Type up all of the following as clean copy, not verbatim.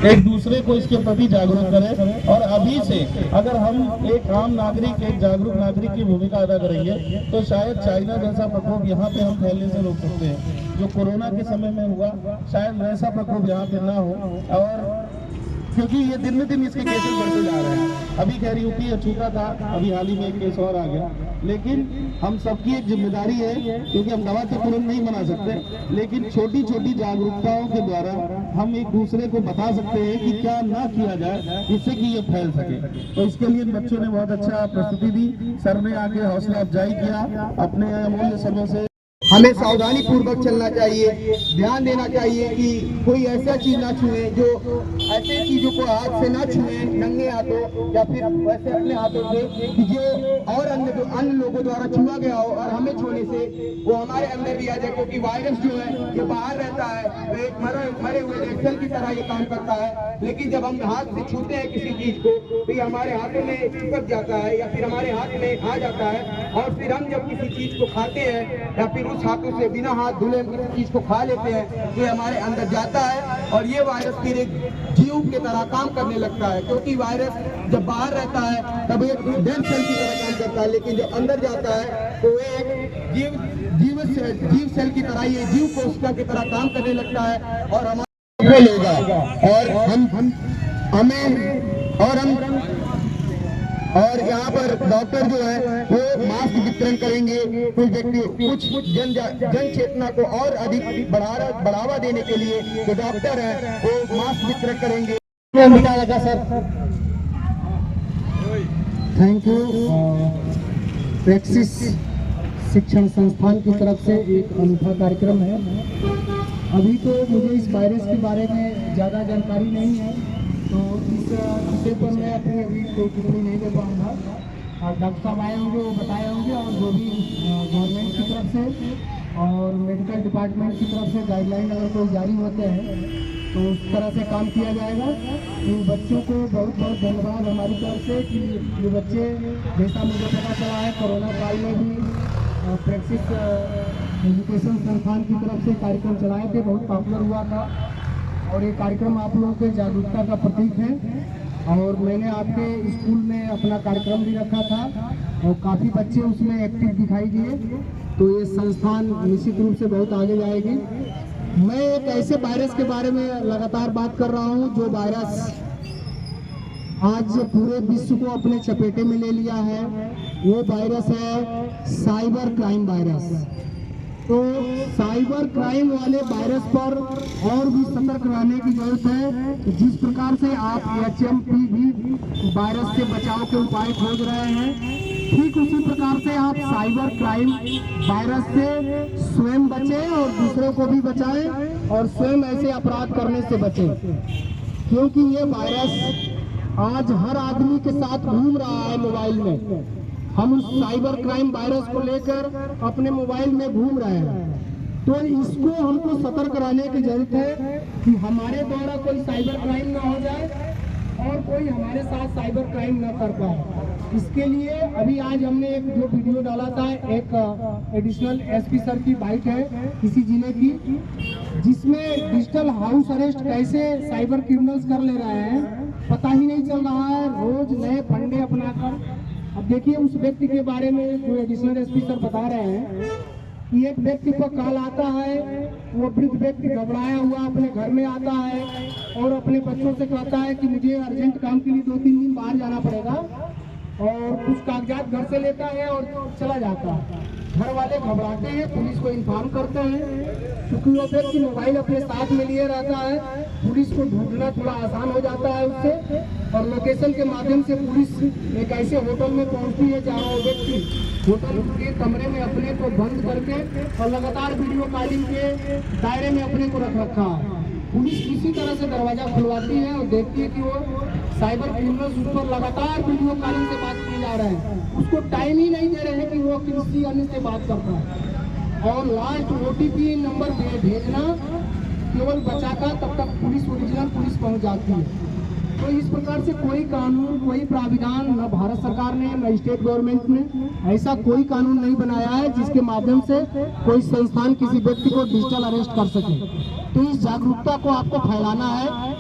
एक दूसरे को इसके प्रति जागरूक करें। और अभी से अगर हम एक आम नागरिक, एक जागरूक नागरिक की भूमिका अदा करेंगे तो शायद चाइना जैसा प्रकोप यहाँ पे हम फैलने से रोक सकते हैं। जो कोरोना के समय में हुआ, शायद वैसा प्रकोप यहाँ पे ना हो। और क्योंकि ये दिन में दिन इसके केसेस बढ़ते जा रहे हैं। अभी खैर यूपी छूटा था, अभी हाल ही में एक केस और आ गया। लेकिन हम सबकी एक जिम्मेदारी है, क्योंकि हम दवा तो तुरंत नहीं बना सकते, लेकिन छोटी छोटी जागरूकताओं के द्वारा हम एक दूसरे को बता सकते हैं कि क्या ना किया जाए जिससे कि ये फैल सके। तो इसके लिए बच्चों ने बहुत अच्छा प्रस्तुति दी, सर ने आके हौसला अफजाई किया अपने अमूल्य समय से। हमें सावधानी पूर्वक चलना चाहिए, ध्यान देना चाहिए कि कोई ऐसा चीज ना छुए, जो ऐसे चीजों को हाथ से ना छुए नंगे हाथों या फिर वैसे अपने हाथों से कि जो और अन्य लोगों द्वारा छुआ गया हो और हमें छूने से वो हमारे अंदर भी आ जाए। क्योंकि वायरस जो है ये बाहर रहता है, तो एक मरे हुए रेशल की तरह ये काम करता है। लेकिन जब हम हाथ से छूते हैं किसी चीज को तो ये हमारे हाथों में चिपक जाता है या फिर हमारे हाथ में आ जाता है। और फिर हम जब किसी चीज को खाते हैं या फिर उस हाथों से बिना हाथ धुले किसी चीज को खा लेते हैं, ये हमारे अंदर जाता है और ये वायरस फिर एक जीव की तरह काम करने लगता है। क्योंकि वायरस जब बाहर रहता है तब एक डेड सेल की तरह काम करता है, लेकिन जब अंदर जाता है तो एक जीव सेल की तरह, ये जीव कोशिका की तरह काम करने लगता है और हमारा होगा। और यहाँ पर डॉक्टर जो है वो मास्क वितरण करेंगे। कुछ व्यक्ति कुछ जन चेतना को और अधिक बढ़ावा देने के लिए जो डॉक्टर है वो मास्क वितरण करेंगे। लगा सर, थैंक यू। प्रैक्सिस शिक्षण संस्थान की तरफ से एक अनूठा कार्यक्रम है। अभी तो मुझे इस वायरस के बारे में ज़्यादा जानकारी नहीं है, तो इस विषय पर मैं अपनी अभी कोई टिप्पणी नहीं दे पाऊँगा। और डॉक्टर साहब आए होंगे, वो बताए होंगे, और जो भी गवर्नमेंट की तरफ से और मेडिकल डिपार्टमेंट की तरफ से गाइडलाइन अगर कोई जारी होते हैं तो उस तरह से काम किया जाएगा। इन बच्चों को बहुत बहुत धन्यवाद हमारी तरफ से कि ये बच्चे, जैसा मुझे पता चला है, कोरोना काल में भी प्रैक्टिस एजुकेशन संस्थान की तरफ से कार्यक्रम चलाए थे, बहुत पॉपुलर हुआ था। और ये कार्यक्रम आप लोगों के जागरूकता का प्रतीक है। और मैंने आपके स्कूल में अपना कार्यक्रम भी रखा था और काफ़ी बच्चे उसमें एक्टिव दिखाई दिए, तो ये संस्थान निश्चित रूप से बहुत आगे जाएगी। मैं एक ऐसे वायरस के बारे में लगातार बात कर रहा हूँ जो वायरस आज पूरे विश्व को अपने चपेटे में ले लिया है। वो वायरस है साइबर क्राइम वायरस। तो साइबर क्राइम वाले वायरस पर और भी सतर्क रहने की जरूरत है। जिस प्रकार से आप HMPV वायरस से बचाव के उपाय खोज रहे हैं, ठीक उसी प्रकार से आप साइबर क्राइम वायरस से स्वयं बचें और दूसरों को भी बचाएं और स्वयं ऐसे अपराध करने से बचें। क्योंकि ये वायरस आज हर आदमी के साथ घूम रहा है मोबाइल में। हम उस साइबर क्राइम वायरस को लेकर अपने मोबाइल में घूम रहे हैं, तो इसको हमको सतर्क रहने की जरूरत है कि हमारे द्वारा कोई साइबर क्राइम ना हो जाए और कोई हमारे साथ साइबर क्राइम ना कर पाए। इसके लिए अभी आज हमने एक जो वीडियो डाला था, एक एडिशनल SP सर की बाइट है किसी जिले की, जिसमें डिजिटल हाउस अरेस्ट कैसे साइबर क्रिमिनल्स कर ले रहे हैं, पता ही नहीं चल रहा है, रोज नए फंडे अपनाकर। अब देखिए उस व्यक्ति के बारे में जो एडिशनल SP सर बता रहे हैं कि एक व्यक्ति को कॉल आता है, वो वृद्ध व्यक्ति घबराया हुआ अपने घर में आता है और अपने बच्चों से कहता है कि मुझे अर्जेंट काम के लिए 2-3 दिन बाहर जाना पड़ेगा, और कुछ कागजात घर से लेता है और चला जाता है। घर वाले घबराते हैं, पुलिस को इन्फॉर्म करते हैं। क्योंकि वो व्यक्ति मोबाइल अपने साथ में लिए रहता है, पुलिस को ढूंढना थोड़ा आसान हो जाता है उससे, और लोकेशन के माध्यम से पुलिस एक ऐसे होटल में पहुंचती है जहां वो व्यक्ति होटल के कमरे में अपने को बंद करके और लगातार वीडियो कॉलिंग के दायरे में अपने को रख रखा है। पुलिस किसी तरह से दरवाजा खुलवाती है और देखती है कि वो साइबर क्रिमिनल्स उस पर लगातार वीडियो कॉलिंग से बात किए जा रहे हैं, उसको टाइम ही नहीं दे रहे हैं कि वो किसी अन्य से बात करता है। और लास्ट OTP नंबर भेजना केवल बचाता, तब तक ओरिजिनल पुलिस पहुंच जाती है। तो इस प्रकार से कोई कानून, कोई प्राविधान न भारत सरकार ने न स्टेट गवर्नमेंट ने ऐसा कोई कानून नहीं बनाया है जिसके माध्यम से कोई संस्थान किसी व्यक्ति को डिजिटल अरेस्ट कर सके। तो इस जागरूकता को आपको फैलाना है।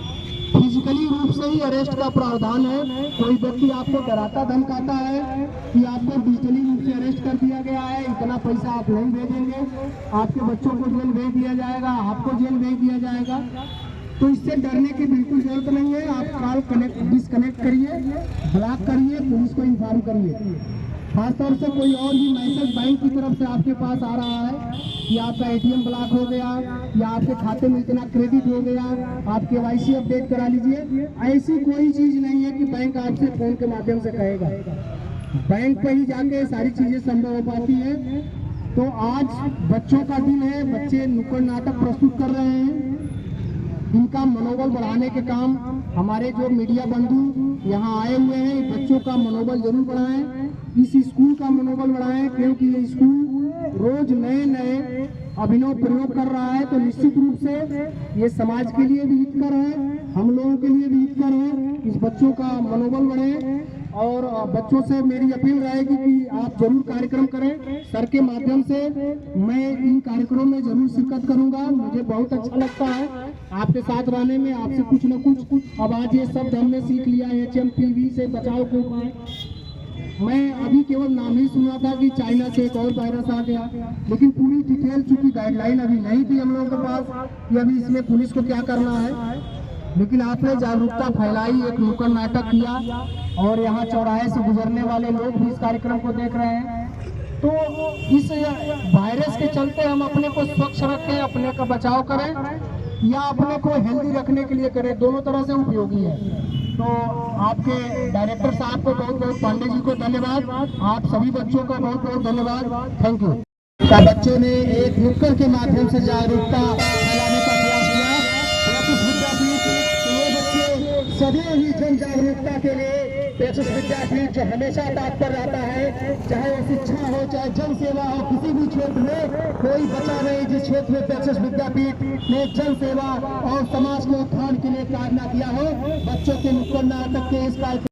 ही अरेस्ट का प्रावधान है। कोई व्यक्ति आपको डराता धमकाता है कि आपको डिजिटली रूप से अरेस्ट कर दिया गया है, इतना पैसा आप नहीं भेजेंगे, आपके बच्चों को जेल भेज दिया जाएगा, आपको जेल भेज दिया जाएगा, तो इससे डरने की बिल्कुल जरूरत नहीं है। आप कॉल डिस्कनेक्ट करिए, ब्लॉक करिए, पुलिस को इन्फॉर्म करिए। खासतौर से कोई और भी मैसेज बैंक की तरफ से आपके पास आ रहा है कि आपका एटीएम ब्लॉक हो गया या आपके खाते में इतना क्रेडिट हो गया, आप KYC अपडेट करा लीजिए, ऐसी कोई चीज नहीं है कि बैंक आपसे फोन के माध्यम से कहेगा। बैंक पे ही जाके सारी चीजें संभव हो पाती है। तो आज बच्चों का दिन है, बच्चे नुक्कड़ नाटक प्रस्तुत कर रहे हैं, इनका मनोबल बढ़ाने के काम हमारे जो मीडिया बंधु यहाँ आए हुए हैं, बच्चों का मनोबल जरूर बढ़ाएं, इस स्कूल का मनोबल बढ़ाएं, क्योंकि ये स्कूल रोज नए नए अभिनव प्रयोग कर रहा है। तो निश्चित रूप से ये समाज के लिए भी हितकर है, हम लोगों के लिए भी हितकर है। इस बच्चों का मनोबल बढ़े और बच्चों से मेरी अपील रहेगी कि आप जरूर कार्यक्रम करें। सर के माध्यम से मैं इन कार्यक्रमों में जरूर शिरकत करूंगा, मुझे बहुत अच्छा लगता है आपके साथ रहने में, आपसे कुछ न कुछ। अब आज ये शब्द हमने सीख लिया, HMPV से बचाव के उपाय। मैं अभी केवल नाम ही सुना था कि चाइना से एक और वायरस आ गया, लेकिन पूरी डिटेल चूंकि गाइडलाइन अभी नहीं थी हम लोगों के पास कि अभी इसमें पुलिस को क्या करना है, लेकिन आपने जागरूकता फैलाई, एक नुक्कड़ नाटक किया और यहाँ चौराहे से गुजरने वाले लोग भी इस कार्यक्रम को देख रहे हैं। तो इस वायरस के चलते हम अपने को स्वच्छ रखें, अपने का बचाव करें या अपने को हेल्दी रखने के लिए करें, दोनों तरह से उपयोगी है। तो आपके डायरेक्टर साहब को बहुत बहुत, पांडे जी को धन्यवाद, आप सभी बच्चों का बहुत बहुत धन्यवाद, थैंक यू। बच्चों ने एक नुक्कड़ के माध्यम से जागरूकता फैलाने का प्रयास किया। ये बच्चे सदैव ही जन जागरूकता के लिए पेचुस विद्यापीठ जो हमेशा तत्पर रहता है, चाहे वो शिक्षा हो, चाहे जन सेवा हो, किसी भी क्षेत्र में कोई बचा नहीं जिस क्षेत्र में पेचुस विद्यापीठ ने जन सेवा और समाज के उत्थान के लिए कार्य किया हो। बच्चों के नुक्कड़ नाटक के इस कार्यक्रम